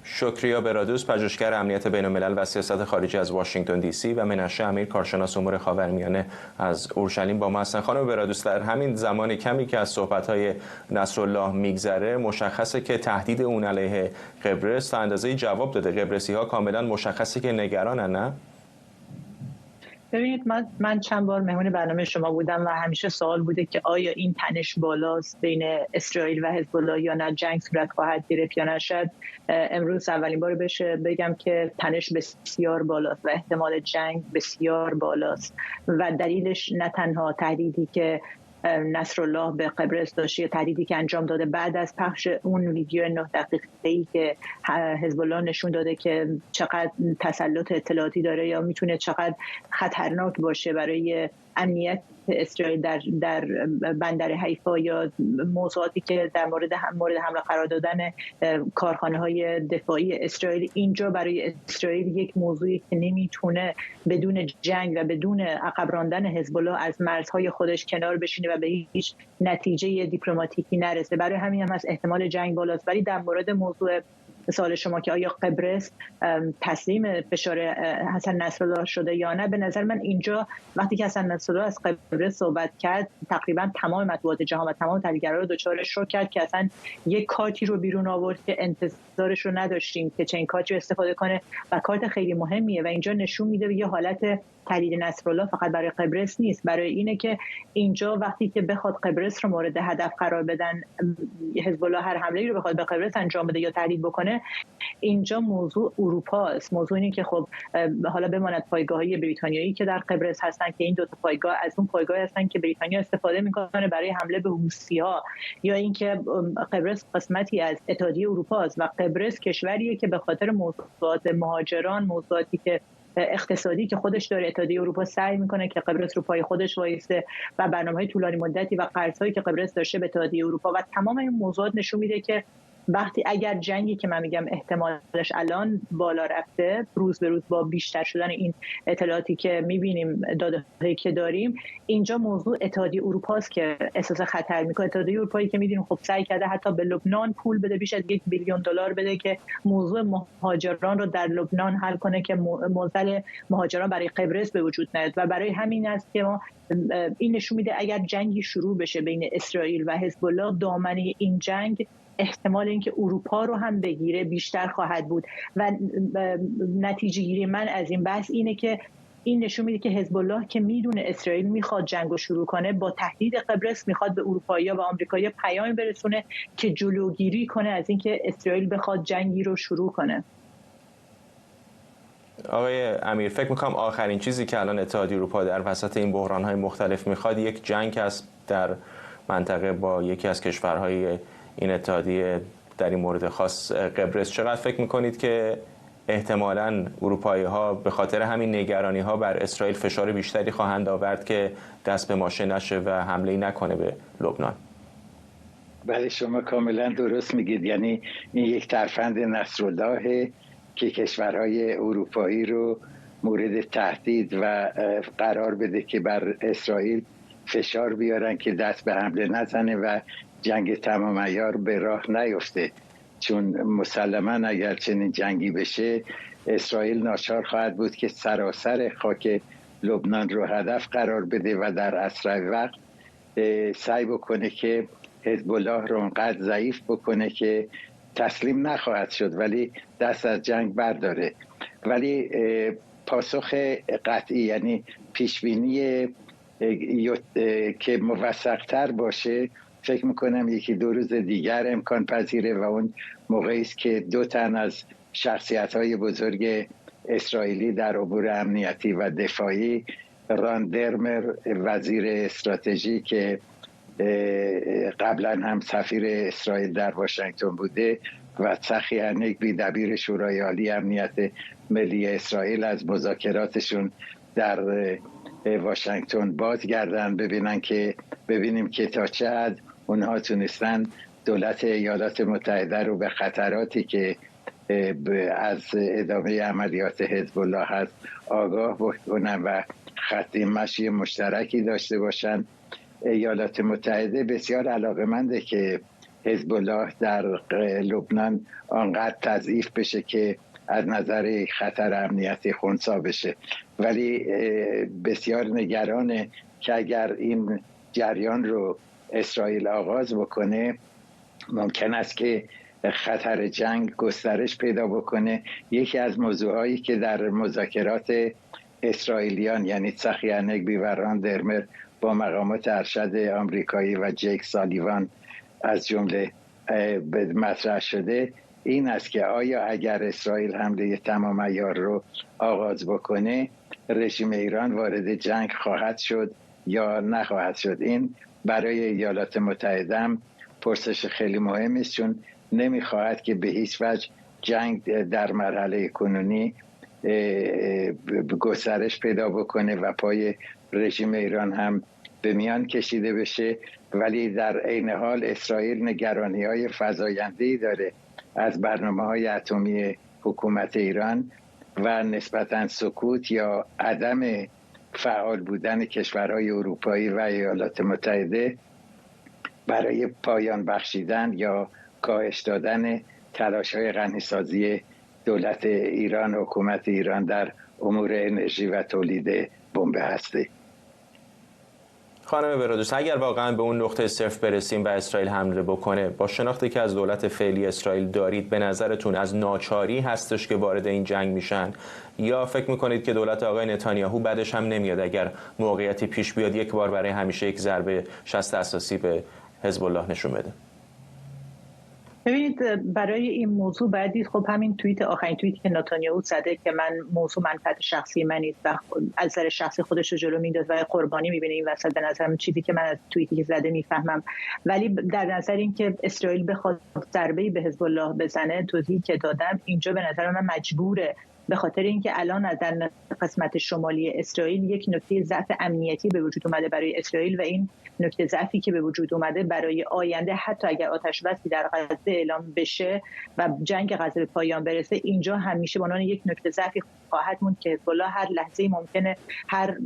شکریا برادوس، پژوهشگر امنیت بین‌الملل و سیاست خارجی از واشنگتن دی سی، و منشه امیر، کارشناس امور خاورمیانه از اورشلیم با ما هستند. خانم برادوس، در همین زمان کمی که از صحبت‌های نصرالله میگذره، مشخصه که تهدید اون علیه قبرس تا اندازه‌ای جواب داده. قبرسی‌ها کاملا مشخصه که نگرانن، نه؟ ببینید، من چند بار مهمون برنامه شما بودم و همیشه سوال بوده که آیا این تنش بالاست بین اسرائیل و حزب الله یا نه، جنگ صورت خواهد گرفت یا نشد. امروز اولین بار بشه بگم که تنش بسیار بالاست و احتمال جنگ بسیار بالاست و دلیلش نه تنها تهدیدی که نصرالله به قبرس داشته، تهدیدی که انجام داده بعد از پخش اون ویدیو 9 دقیقه‌ای که حزب الله نشون داده که چقدر تسلط اطلاعاتی داره یا میتونه چقدر خطرناک باشه برای امنیت اسرائیل در بندر حیفا، یا موضوعاتی که در مورد حمله قرار دادن کارخانه‌های دفاعی اسرائیل. اینجا برای اسرائیل یک موضوعی که نمیتونه بدون جنگ و بدون عقب راندن حزب الله از مرزهای خودش کنار بشینه و به هیچ نتیجه دیپلماتیکی نرسه. برای همین هم از احتمال جنگ بالاست. ولی در مورد موضوع سوال شما که آیا قبرس تسلیم فشار حسن نصرالله شده یا نه، به نظر من اینجا وقتی که حسن نصرالله از قبرس صحبت کرد، تقریبا تمام مطبوعات جهان و تمام تحلیلگرا رو دچار شوک کرد که اصلا یک کارتی رو بیرون آورد که انتظارش رو نداشتیم که چنین کارتی رو استفاده کنه و کارت خیلی مهمیه و اینجا نشون میده یه حالت تهدید نصرالله فقط برای قبرس نیست، برای اینه که اینجا وقتی که بخواد قبرس رو مورد هدف قرار بدن، حزب الله هر حمله‌ای رو بخواد به قبرس انجام بده یا تهدید بکنه، اینجا موضوع اروپا است. موضوع اینه که خب حالا بماند پایگاه‌های بریتانیایی که در قبرس هستن که این دو تا پایگاه از اون پایگاه هستن که بریتانیا استفاده میکنه برای حمله به حوثی‌ها، یا اینکه قبرس قسمتی از اتحادیه اروپا است و قبرس کشوریه که به خاطر موضوعات مهاجران، موضوعاتی که اقتصادی که خودش داره، اتحادیه اروپا سعی میکنه که قبرس رو پای خودش وایسته و برنامه‌های طولانی مدتی و قرض‌هایی که قبرس داشته به اتحادیه اروپا و تمام این موضوعات نشون میده که وقتی اگر جنگی که من میگم احتمالش الان بالا رفته، روز به روز با بیشتر شدن این اطلاعاتی که میبینیم، داده‌هایی که داریم، اینجا موضوع اتحادیه اروپا است که احساس خطر میکنه. اتحادیه اروپایی که میدونیم خب سعی کرده حتی به لبنان پول بده، بیش از 1 بیلیون دلار بده که موضوع مهاجران رو در لبنان حل کنه که معضل مهاجران برای قبرس به وجود نیاد و برای همین است که ما این نشون میده اگر جنگی شروع بشه بین اسرائیل و حزب الله، دامنه این جنگ احتمال اینکه اروپا رو هم بگیره بیشتر خواهد بود و نتیجه گیری من از این بحث اینه که این نشون میده که حزب الله که میدونه اسرائیل میخواد جنگو شروع کنه، با تهدید قبرس میخواد به اروپایی‌ها و آمریکایی‌ها پیام برسونه که جلوگیری کنه از اینکه اسرائیل بخواد جنگی رو شروع کنه. آقای امیر، فکر میکنم آخرین چیزی که الان اتحادیه اروپا در وسط این بحران‌های مختلف میخواد یک جنگ است در منطقه با یکی از کشورهای این اتحادیه، در این مورد خاص قبرس. چقدر فکر میکنید که احتمالاً اروپایی‌ها به خاطر همین نگرانی‌ها بر اسرائیل فشار بیشتری خواهند آورد که دست به ماشه نشه و حمله‌ای نکنه به لبنان؟ بله، شما کاملا درست میگید. یعنی این یک ترفند نصرالله که کشورهای اروپایی رو مورد تهدید و قرار بده که بر اسرائیل فشار بیارن که دست به حمله نزنه و جنگ تمام عیار به راه نیفته. چون مسلما اگر چنین جنگی بشه اسرائیل ناچار خواهد بود که سراسر خاک لبنان رو هدف قرار بده و در اسرع وقت سعی بکنه که حزب الله رو اونقدر ضعیف بکنه که تسلیم نخواهد شد ولی دست از جنگ برداره. ولی پاسخ قطعی یعنی پیشبینی که موثق‌تر باشه فکر میکنم 1-2 روز دیگر امکان پذیره و اون موقعی است که 2 تن از شخصیت‌های بزرگ اسرائیلی در امور امنیتی و دفاعی، ران درمر وزیر استراتژی که قبلا هم سفیر اسرائیل در واشنگتن بوده و چخی هنگبی دبیر شورای عالی امنیت ملی اسرائیل از مذاکراتشون در واشنگتن بازگردن ببینیم که تا چه حد اونها تونستن دولت ایالات متحده رو به خطراتی که از ادامه عملیات حزب الله هست آگاه بکنن و خط مشی مشترکی داشته باشن. ایالات متحده بسیار علاقه‌منده که حزب الله در لبنان آنقدر تضعیف بشه که از نظر خطر امنیتی خنثی بشه، ولی بسیار نگرانه که اگر این جریان رو اسرائیل آغاز بکنه ممکن است که خطر جنگ گسترش پیدا بکنه. یکی از موضوعهایی که در مذاکرات اسرائیلیان یعنی چخی هنگبی و ران درمر با مقامات ارشد آمریکایی و جیک سالیوان از جمله مطرح شده این است که آیا اگر اسرائیل حمله تمام عیار رو آغاز بکنه رژیم ایران وارد جنگ خواهد شد یا نخواهد شد. این برای ایالات متحده هم پرسش خیلی مهمی است، چون نمیخواهد که به هیچ وجه جنگ در مرحله کنونی گسترش پیدا بکنه و پای رژیم ایران هم به میان کشیده بشه. ولی در عین حال اسرائیل نگرانی‌های فزاینده‌ای داره از برنامه‌های اتمی حکومت ایران و نسبتاً سکوت یا عدم فعال بودن کشورهای اروپایی و ایالات متحده برای پایان بخشیدن یا کاهش دادن تلاش‌های غنی‌سازی دولت ایران و حکومت ایران در امور انرژی و تولید بمب هسته. خانم برادوس، اگر واقعا به اون نقطه صفر برسیم و اسرائیل حمله بکنه، با شناختی که از دولت فعلی اسرائیل دارید به نظرتون از ناچاری هستش که وارد این جنگ میشن یا فکر میکنید که دولت آقای نتانیاهو بعدش هم نمیاد اگر موقعیتی پیش بیاد یک بار برای همیشه یک ضربه شست اساسی به حزب الله نشون بده؟ ببینید برای این موضوع بعدی خب همین آخرین توییتی که نتانیاهو زده که موضوع منفعت شخصی من نیست و از نظر شخصی خودش رو جلو میندازه و قربانی میبینه این وسط، به نظرم چیزی که من از توییتی که زده میفهمم. ولی در نظر اینکه اسرائیل بخواد ضربه‌ای به حزب الله بزنه، توضیحی که دادم اینجا به نظر من مجبوره، به خاطر اینکه الان در قسمت شمالی اسرائیل یک نکته ضعف امنیتی به وجود اومده برای اسرائیل و این نکته ضعفی که به وجود اومده برای آینده حتی اگر آتش بسی در غزه اعلام بشه و جنگ غزه به پایان برسه، اینجا همیشه به عنوان یک نکته ضعفی خواهد موند که حزب الله هر لحظه ممکنه هر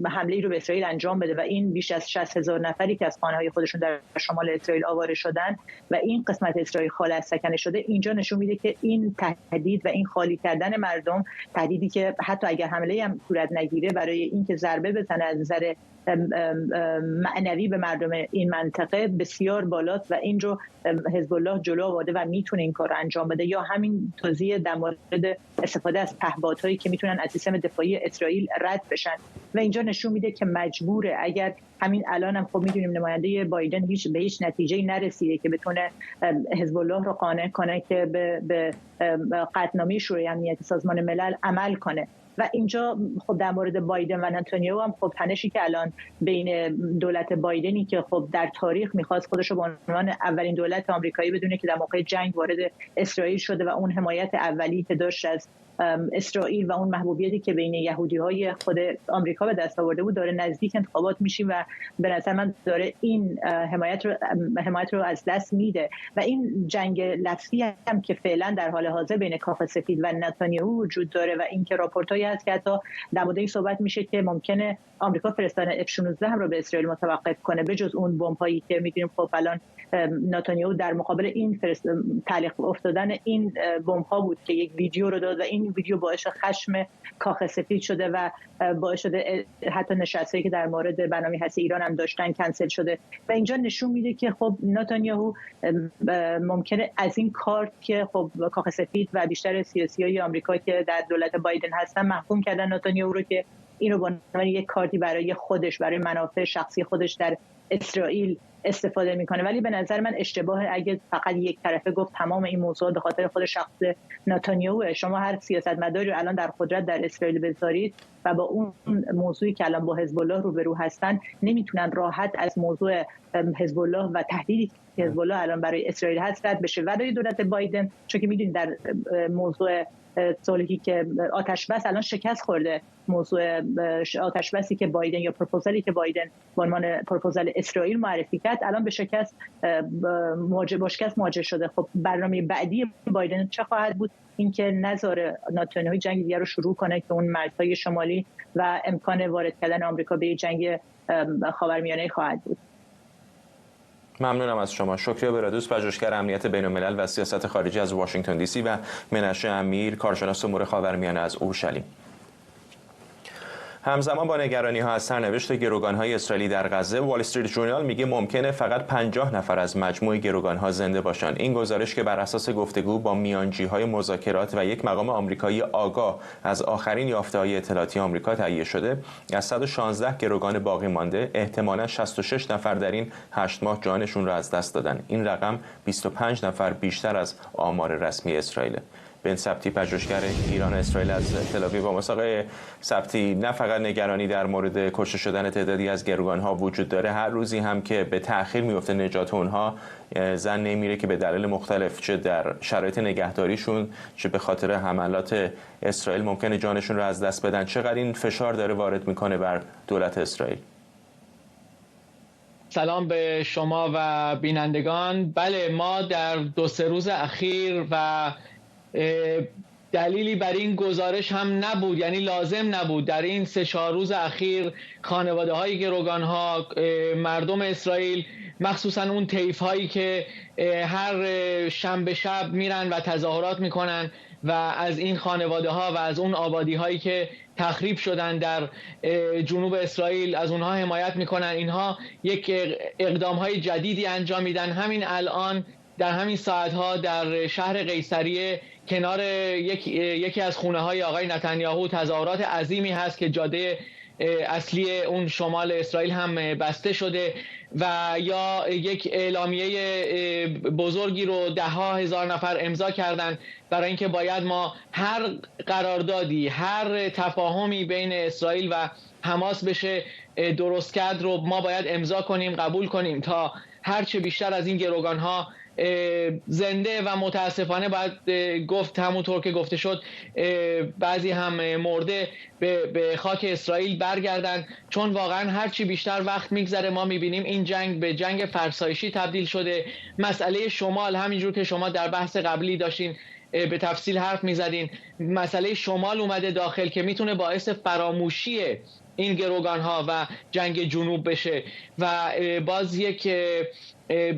حمله‌ای رو به اسرائیل انجام بده و این بیش از 60,000 نفری که از خانه‌های خودشون در شمال اسرائیل آواره شدن و این قسمت اسرائیل خالی از سکنه شده، اینجا نشون میده که این تهدید و این خالی کردن مردم، تهدیدی که حتی اگر حمله هم صورت نگیره برای اینکه ضربه بزنه از نظر معنوی به مردم این منطقه بسیار بالاست و این رو حزب الله جلو آورده و میتونه این کار رو انجام بده. یا همین توضیح در مورد استفاده از پهپادهایی که میتونن از سیستم دفاعی اسرائیل رد بشن و اینجا نشون میده که مجبوره. اگر همین الان هم خب میدونیم نماینده بایدن به هیچ نتیجه‌ای نرسیده که بتونه حزب الله رو قانع کنه که به قطعنامه شورای امنیت سازمان ملل عمل کنه. و اینجا خب در مورد بایدن و نتانیاهو هم خب تنشی که الان بین دولت بایدنی که خب در تاریخ میخواست خودش رو به عنوان اولین دولت آمریکایی بدونه که در موقع جنگ وارد اسرائیل شده و اون حمایت اولی که داشت از اسرائیل و اون محبوبیتی که بین یهودی‌های خود آمریکا به دست آورده بود داره نزدیک انتخابات میشیم و به نظر من داره این حمایت رو از دست میده. و این جنگ لفظی هم که فعلا در حال حاضر بین کاخ سفید و نتانیاهو وجود داره و اینکه راپورت‌های موقعی هست که حتی در مورد این صحبت میشه که ممکنه آمریکا فرستادن F-16 هم رو به اسرائیل متوقف کنه، به جز اون بمب‌هایی که می‌دونیم خب الان نتانیاهو در مقابل این تعلیق افتادن این بمب‌ها بود که یک ویدیو رو داد و این ویدیو باعث خشم کاخ سفید شده و باعث شده حتی نشستایی که در مورد برنامه هسته ایران هم داشتن کنسل شده و اینجا نشون میده که خب نتانیاهو ممکنه از این کار که خب کاخ سفید و بیشتر سیاسیای آمریکا که در دولت بایدن هستن محکوم کردن نتانیاهو رو که اینو به عنوان یک کارتی برای خودش، برای منافع شخصی خودش در اسرائیل استفاده میکنه. ولی به نظر من اشتباه اگه فقط یک طرفه گفت تمام این موضوع به خاطر خود شخص نتانیاهو. شما هر سیاستمداری رو الان در قدرت در اسرائیل بذارید و با اون موضوعی که الان با حزب الله روبرو هستن نمیتونن راحت از موضوع حزب الله و تهدیدی که حزب الله الان برای اسرائیل هست رد بشه. برای دولت بایدن، چون که میدونید در موضوع صلحی که آتش بس الان شکست خورده، موضوع آتش بسی که بایدن یا پروپوزالی که بایدن به عنوان پروپوزال اسرائیل معرفی کرد الان به شکست مواجه شده. خب برنامه بعدی بایدن چه خواهد بود؟ اینکه نذاره نتانیاهو جنگ دیگر رو شروع کنه که اون مرزهای شمالی و امکان وارد کردن آمریکا به جنگ خاورمیانه خواهد بود. ممنونم از شما. شکریه برادوس، پژوهشگر امنیت بین‌الملل و سیاست خارجی از واشنگتن دی سی و منشه امیر، کارشناس امور خاورمیانه از اورشلیم. همزمان با نگرانی‌ها از سرنوشت گروگان‌های اسرائیلی در غزه، وال استریت ژورنال میگه ممکنه فقط 50 نفر از مجموع گروگان‌ها زنده باشن. این گزارش که بر اساس گفتگو با میانجی‌های مذاکرات و یک مقام آمریکایی آگاه از آخرین یافته‌های اطلاعاتی آمریکا تهیه شده، از 116 گروگان باقی مانده احتمالاً 66 نفر در این 8 ماه جانشون را از دست دادن. این رقم 25 نفر بیشتر از آمار رسمی اسرائیل. بن سبتی، پژوهشگر ایران اسرائیل از تل‌آویو. با مسابقه سبتی، نه فقط نگرانی در مورد کشته شدن تعدادی از گروگان‌ها وجود داره، هر روزی هم که به تأخیر میفته نجات اونها زن نمیره که به دلایل مختلف، چه در شرایط نگهداریشون چه به خاطر حملات اسرائیل، ممکنه جانشون رو از دست بدن. چقدر این فشار داره وارد میکنه بر دولت اسرائیل؟ سلام به شما و بینندگان. بله، ما در 2-3 روز اخیر و دلیلی بر این گزارش هم نبود، یعنی لازم نبود در این 3-4 روز اخیر خانواده های گروگان ها، مردم اسرائیل، مخصوصا اون طیف هایی که هر شنبه شب میرن و تظاهرات میکنن و از این خانواده ها و از اون آبادی هایی که تخریب شدن در جنوب اسرائیل از اونها حمایت میکنن، اینها یک اقدام های جدیدی انجام میدن. همین الان در همین ساعتها در شهر قیصریه کنار یکی از خونه های آقای نتانیاهو تظاهرات عظیمی هست که جاده اصلی اون شمال اسرائیل هم بسته شده و یا یک اعلامیه بزرگی رو 10,000 نفر امضا کردن برای اینکه باید ما هر قراردادی، هر تفاهمی بین اسرائیل و حماس بشه درست کرد رو ما باید امضا کنیم، قبول کنیم تا هرچه بیشتر از این گروگان‌ها زنده و متاسفانه باید گفت همونطور که گفته شد بعضی هم مرده به خاک اسرائیل برگردن، چون واقعا هرچی بیشتر وقت میگذره ما میبینیم این جنگ به جنگ فرسایشی تبدیل شده. مسئله شمال، همینجور که شما در بحث قبلی داشتین به تفصیل حرف میزدین، مسئله شمال اومده داخل که میتونه باعث فراموشی این گروگان ها و جنگ جنوب بشه و باز یک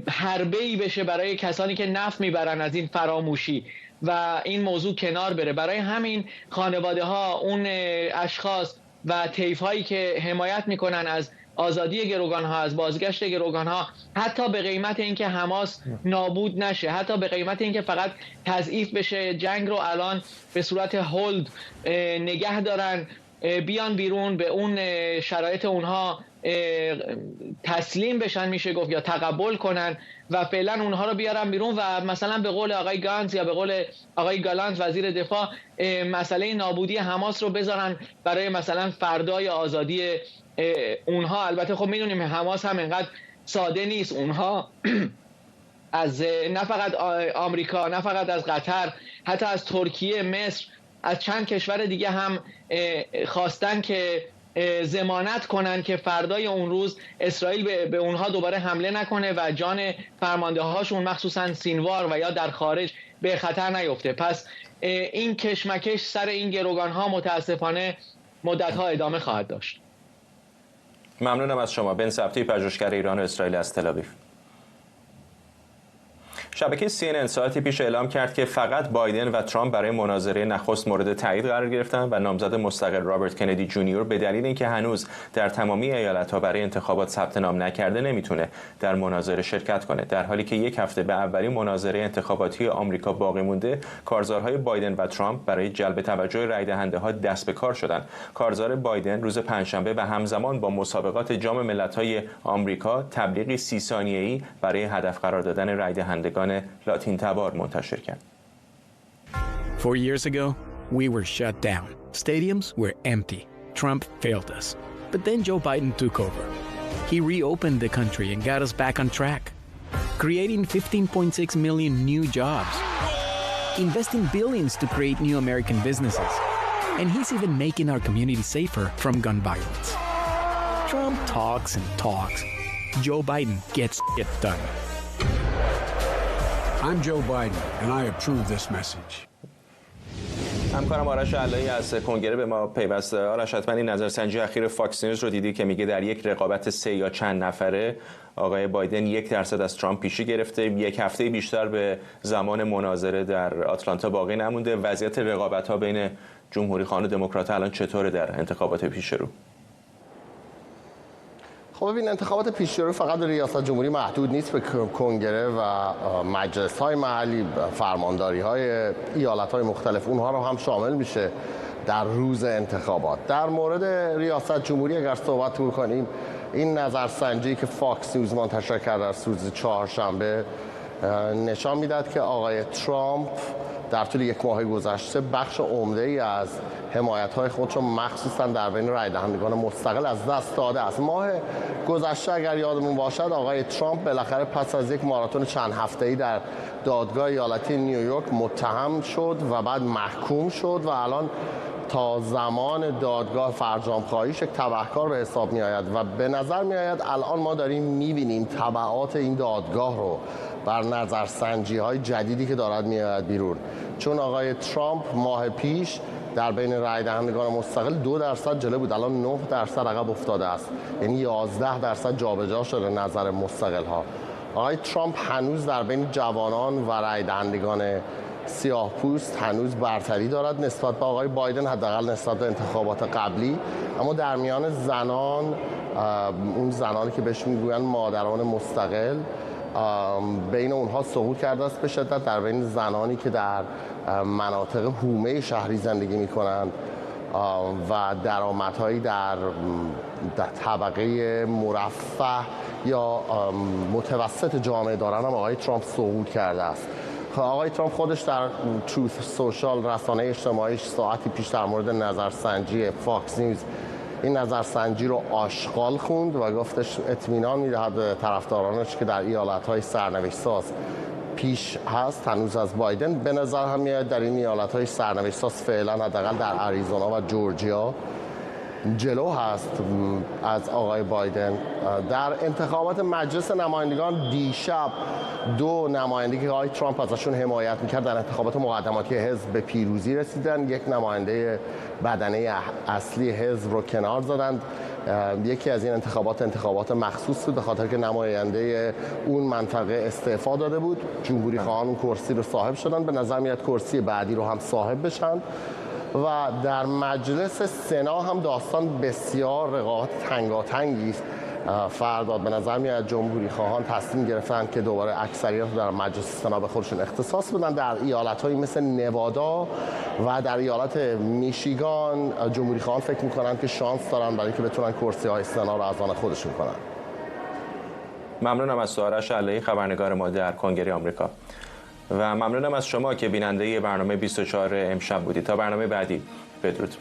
حربه‌ای بشه برای کسانی که نفع میبرن از این فراموشی و این موضوع کنار بره. برای همین خانواده ها، اون اشخاص و طیف هایی که حمایت میکنن از آزادی گروگان ها، از بازگشت گروگان ها، حتی به قیمت اینکه حماس نابود نشه، حتی به قیمت اینکه فقط تضعیف بشه، جنگ رو الان به صورت هولد نگه دارن، بیان بیرون، به اون شرایط اونها تسلیم بشن میشه گفت، یا تقبل کنن و فعلا اونها رو بیارن بیرون و مثلا به قول آقای گانتز یا به قول آقای گالانت وزیر دفاع مسئله نابودی حماس رو بذارن برای مثلا فردای آزادی اونها. البته خب میدونیم حماس هم انقدر ساده نیست، اونها از نه فقط آمریکا، نه فقط از قطر، حتی از ترکیه، مصر، از چند کشور دیگه هم خواستن که ضمانت کنن که فردای اون روز اسرائیل به اونها دوباره حمله نکنه و جان فرمانده هاشون مخصوصا سینوار و یا در خارج به خطر نیفته. پس این کشمکش سر این گروگان‌ها متاسفانه مدت‌ها ادامه خواهد داشت. ممنونم از شما. بن سبتی، پژوهشگر ایران و اسرائیل از تل‌آویو. شبکه CNN ساعتی پیش اعلام کرد که فقط بایدن و ترامپ برای مناظره نخست مورد تایید قرار گرفتند و نامزد مستقل رابرت کندی جونیور به دلیل اینکه هنوز در تمامی ایالت‌ها برای انتخابات ثبت نام نکرده نمیتونه در مناظره شرکت کنه. در حالی که یک هفته به اولین مناظره انتخاباتی آمریکا باقی مونده، کارزارهای بایدن و ترامپ برای جلب توجه رای دهنده‌ها دست به کار شدند. کارزار بایدن روز پنجشنبه و همزمان با مسابقات جام ملت‌های آمریکا تبلیغی 30 ثانیه‌ای برای هدف قرار دادن رای دهندگان لاتین تبار منتشر کرد. 4 years ago, we were shut down. Stadiums were empty. Trump failed us. But then Joe Biden took over. He reopened the country and got us back on track, creating 15.6 million new jobs, investing billions to create new American businesses. And he's even making our community safer from gun violence. Trump talks and talks. Joe Biden gets it done. I'm Joe Biden and I approve this message. همکارم آرش علایی از کنگره به ما پیوسته. آرش، حتما این نظرسنجی اخیر فاکس نیوز رو دیدی که میگه در یک رقابت 3 یا چند نفره آقای بایدن 1% از ترامپ پیشی گرفته. یک هفته بیشتر به زمان مناظره در آتلانتا باقی نمونده. وضعیت رقابت‌ها بین جمهوری‌خوان و دموکرات‌ها الان چطوره در انتخابات پیش رو؟ خب ببین، انتخابات پیش رو فقط ریاست جمهوری محدود نیست به کنگره و مجلس‌های محلی، فرمانداری‌های ایالت‌های مختلف، اونها رو هم شامل میشه در روز انتخابات. در مورد ریاست جمهوری اگر صحبت بکنیم، این نظرسنجی که فاکس نیوز منتشر کرد در روز چهارشنبه نشان میداد که آقای ترامپ در طول یک ماه گذشته بخش عمده‌ای از حمایت‌های خودش مخصوصاً در بین رای دهندگان مستقل از دست داده است. ماه گذشته اگر یادمون باشد آقای ترامپ بالاخره پس از یک ماراتون چند هفته‌ای در دادگاه ایالتی نیویورک متهم شد و بعد محکوم شد و الان تا زمان دادگاه فرجام‌خواهیش یک تبهکار به حساب می‌آید و به نظر می‌آید الان ما داریم می‌بینیم تبعات این دادگاه رو بر نظرسنجی‌های جدیدی که دارد می‌آید بیرون. چون آقای ترامپ ماه پیش در بین رای دهندگان مستقل 2% جلو بود، الان 9% عقب افتاده است، یعنی 11% جابجا شده نظر مستقل‌ها. آقای ترامپ هنوز در بین جوانان و رای دهندگان سیاه پوست هنوز برتری دارد نسبت به آقای بایدن، حداقل نسبت به انتخابات قبلی، اما در میان زنان، اون زنانی که بهش میگویند مادران مستقل، بین اونها سقوط کرده است به شدت. در بین زنانی که در مناطق حومه شهری زندگی میکنند و درآمدهایی در طبقه مرفه یا متوسط جامعه دارن هم آقای ترامپ سقوط کرده است. آقای ترامپ خودش در تروث سوشال، رسانه اجتماعیش، ساعتی پیش در مورد نظرسنجی فاکس نیوز این نظرسنجی رو آشغال خوند و گفتش اطمینان میدهد به طرفدارانش که در ایالت‌های سرنوشت ساز پیش هست هنوز از بایدن. به نظر هم میاد در این ایالت‌های سرنوشت ساز فعلا حداقل در آریزونا و جورجیا جلو هست از آقای بایدن. در انتخابات مجلس نمایندگان دیشب 2 نماینده که آقای ترامپ ازشون حمایت میکرد در انتخابات مقدماتی حزب به پیروزی رسیدن. یک نماینده بدنه اصلی حزب رو کنار زدند. یکی از این انتخابات مخصوص بود به خاطر که نماینده اون منطقه استعفا داده بود. جمهوری خواهان اون کرسی رو صاحب شدن، به نظر میاد کرسی بعدی رو هم صاحب بشن. و در مجلس سنا هم داستان بسیار رقابت تنگاتنگی است. فردا به نظر میاد جمهوری خواهان تصمیم گرفتن که دوباره اکثریت رو در مجلس سنا به خودشون اختصاص بدن. در ایالت‌هایی مثل نوادا و در ایالت میشیگان جمهوری خواهان فکر می‌کنن که شانس دارن برای اینکه بتونن کرسی‌های سنا رو از آن خودشون کنن. ممنونم از آرش علایی، خبرنگار ما در کنگره آمریکا، و ممنونم از شما که بیننده برنامه 24 امشب بودید. تا برنامه بعدی، بدرود.